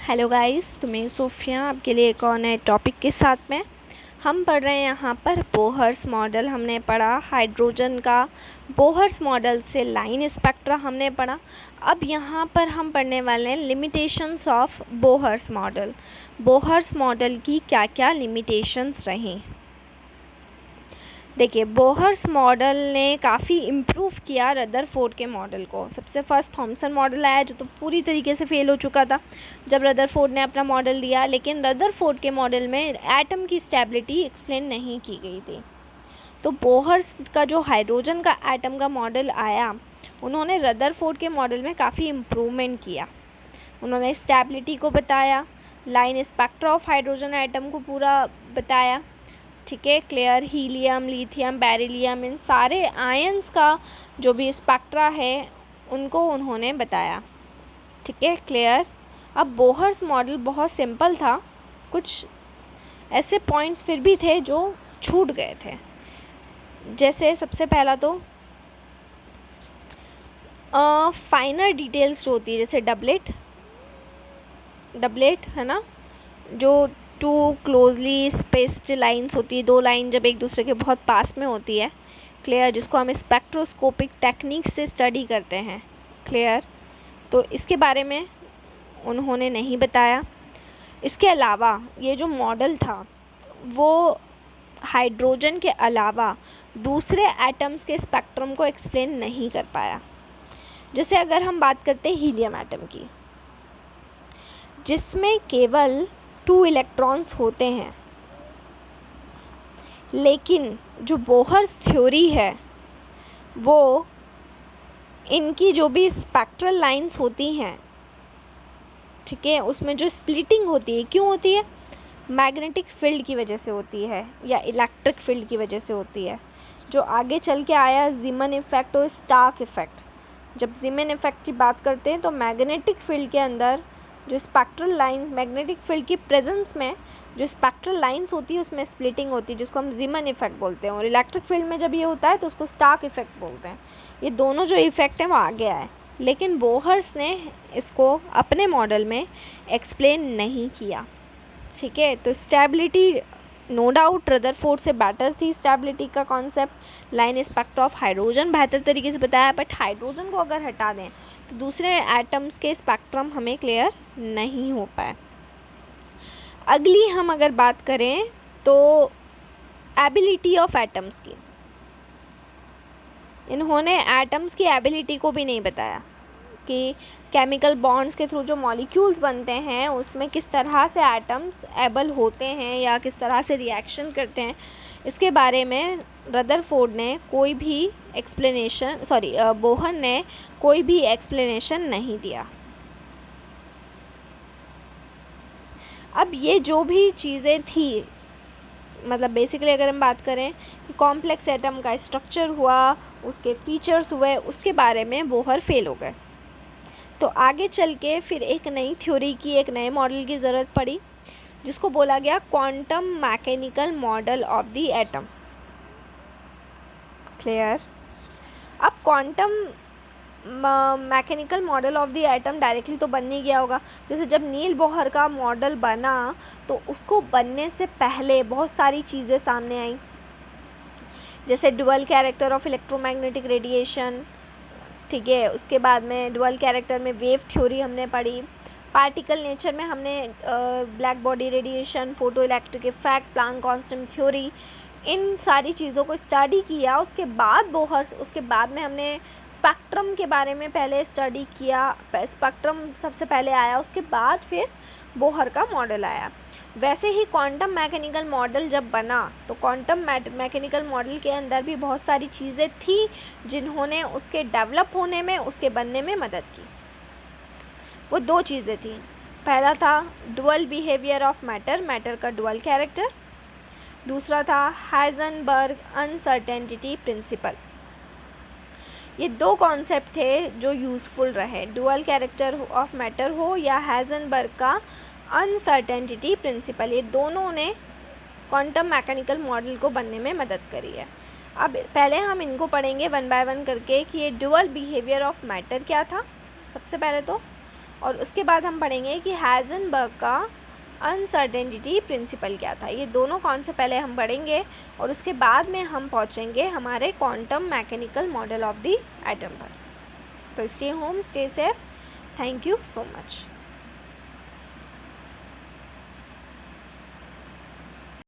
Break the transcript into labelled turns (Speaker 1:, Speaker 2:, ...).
Speaker 1: Hello guys, तो मैं Sophia आपके लिए एक और नए टॉपिक के साथ में हम पढ़ रहे हैं यहाँ पर बोहर्स मॉडल। हमने पढ़ा हाइड्रोजन का बोहर्स मॉडल से लाइन स्पेक्ट्रा हमने पढ़ा। अब यहाँ पर हम पढ़ने वाले हैं limitations of Bohr's model. Bohr's model की क्या क्या लिमिटेशंस रहीं। देखिए, बोहर्स मॉडल ने काफ़ी इम्प्रूव किया रदरफोर्ड के मॉडल को। सबसे फर्स्ट थॉमसन मॉडल आया जो तो पूरी तरीके से फेल हो चुका था जब रदरफोर्ड ने अपना मॉडल दिया, लेकिन रदरफोर्ड के मॉडल में एटम की स्टेबिलिटी एक्सप्लेन नहीं की गई थी। तो बोहर्स का जो हाइड्रोजन का एटम का मॉडल आया, उन्होंने रदरफोर्ड के मॉडल में काफ़ी इम्प्रूवमेंट किया। उन्होंने स्टेबिलिटी को बताया, line spectra of hydrogen atom को पूरा बताया, ठीक है। क्लियर, हीलियम, लिथियम, बेरिलियम, इन सारे आयंस का जो भी स्पेक्ट्रा है उनको उन्होंने बताया, ठीक है। क्लियर। अब बोहर्स मॉडल बहुत सिंपल था, कुछ ऐसे पॉइंट्स फिर भी थे जो छूट गए थे। जैसे सबसे पहला तो फाइनर डिटेल्स जो होती है, जैसे डबलेट है ना, जो टू क्लोजली स्पेस्ड लाइंस होती है, दो लाइन जब एक दूसरे के बहुत पास में होती है, क्लियर, जिसको हम स्पेक्ट्रोस्कोपिक टेक्निक से स्टडी करते हैं, क्लियर। तो इसके बारे में उन्होंने नहीं बताया। इसके अलावा ये जो मॉडल था वो हाइड्रोजन के अलावा दूसरे एटम्स के स्पेक्ट्रम को एक्सप्लेन नहीं कर पाया। जैसे अगर हम बात करते हैं हीलियम एटम की, जिसमें केवल 2 इलेक्ट्रॉन्स होते हैं, लेकिन जो बोहर्स थ्योरी है वो इनकी जो भी स्पेक्ट्रल लाइंस होती हैं, ठीक है, उसमें जो स्प्लिटिंग होती है, क्यों होती है? मैग्नेटिक फील्ड की वजह से होती है या इलेक्ट्रिक फील्ड की वजह से होती है, जो आगे चल के आया ज़ीमन इफ़ेक्ट और स्टार्क इफ़ेक्ट। जब ज़ीमन इफ़ेक्ट की बात करते हैं तो मैग्नेटिक फील्ड के अंदर जो स्पेक्ट्रल लाइंस, मैग्नेटिक फील्ड की प्रेजेंस में जो स्पेक्ट्रल लाइंस होती है उसमें स्प्लिटिंग होती है, जिसको हम ज़ीमन इफ़ेक्ट बोलते हैं। और इलेक्ट्रिक फील्ड में जब ये होता है तो उसको स्टार्क इफ़ेक्ट बोलते हैं। ये दोनों जो इफ़ेक्ट हैं वो आगे आए, लेकिन बोहर्स ने इसको अपने मॉडल में एक्सप्लेन नहीं किया, ठीक है। तो स्टेबिलिटी नो डाउट रदरफोर्ड से बेटर थी। स्टेबिलिटी का concept, line spectra of hydrogen बेहतर तरीके से बताया, बट हाइड्रोजन को अगर हटा दें तो दूसरे एटम्स के स्पेक्ट्रम हमें क्लियर नहीं हो पाए। अगली हम अगर बात करें तो एबिलिटी ऑफ एटम्स की, इन्होंने एटम्स की एबिलिटी को भी नहीं बताया कि केमिकल बॉन्ड्स के थ्रू जो मॉलिक्यूल्स बनते हैं उसमें किस तरह से एटम्स एबल होते हैं या किस तरह से रिएक्शन करते हैं। इसके बारे में रदरफोर्ड ने कोई भी एक्सप्लेनेशन, बोहर ने कोई भी एक्सप्लेनेशन नहीं दिया। अब ये जो भी चीज़ें थी, मतलब बेसिकली अगर हम बात करें कि कॉम्प्लेक्स एटम का स्ट्रक्चर हुआ, उसके फीचर्स हुए, उसके बारे में बोहर फेल हो गए। तो आगे चल के फिर एक नई थ्योरी की, एक नए मॉडल की ज़रूरत पड़ी, जिसको बोला गया quantum mechanical model of the atom, clear. अब quantum mechanical model of the atom directly तो बन नहीं गया होगा। जैसे जब नील बोहर का मॉडल बना तो उसको बनने से पहले बहुत सारी चीज़ें सामने आई, जैसे dual character of electromagnetic radiation, ठीक है। उसके बाद में डुअल कैरेक्टर में वेव थ्योरी हमने पढ़ी, पार्टिकल नेचर में हमने black body radiation, photoelectric effect, Planck constant theory, इन सारी चीज़ों को स्टडी किया। उसके बाद में हमने स्पेक्ट्रम के बारे में पहले स्टडी किया। स्पेक्ट्रम सबसे पहले आया, उसके बाद फिर बोहर का मॉडल आया। वैसे ही क्वांटम मैकेनिकल मॉडल जब बना तो क्वांटम मैकेनिकल मॉडल के अंदर भी बहुत सारी चीज़ें थी जिन्होंने उसके डेवलप होने में, उसके बनने में मदद की। वो 2 चीज़ें थी। पहला था डुअल बिहेवियर ऑफ मैटर का डुअल कैरेक्टर, दूसरा था हाइजेनबर्ग अनसर्टेनिटी प्रिंसिपल। ये 2 कॉन्सेप्ट थे जो यूज़फुल रहे, डुअल कैरेक्टर ऑफ मैटर हो या हाइजेनबर्ग का अनसर्टेनिटी प्रिंसिपल। ये दोनों ने क्वांटम मैकेनिकल मॉडल को बनने में मदद करी है। अब पहले हम इनको पढ़ेंगे वन बाय वन करके कि ये डुअल बिहेवियर ऑफ मैटर क्या था। सबसे पहले तो और उसके बाद हम पढ़ेंगे कि हाइजेनबर्ग का अनसर्टेनिटी प्रिंसिपल क्या था। ये दोनों कॉन्सेप्ट पहले हम पढ़ेंगे और उसके बाद में हम पहुँचेंगे हमारे quantum mechanical model of the atom पर। तो stay home, stay safe, thank you so much.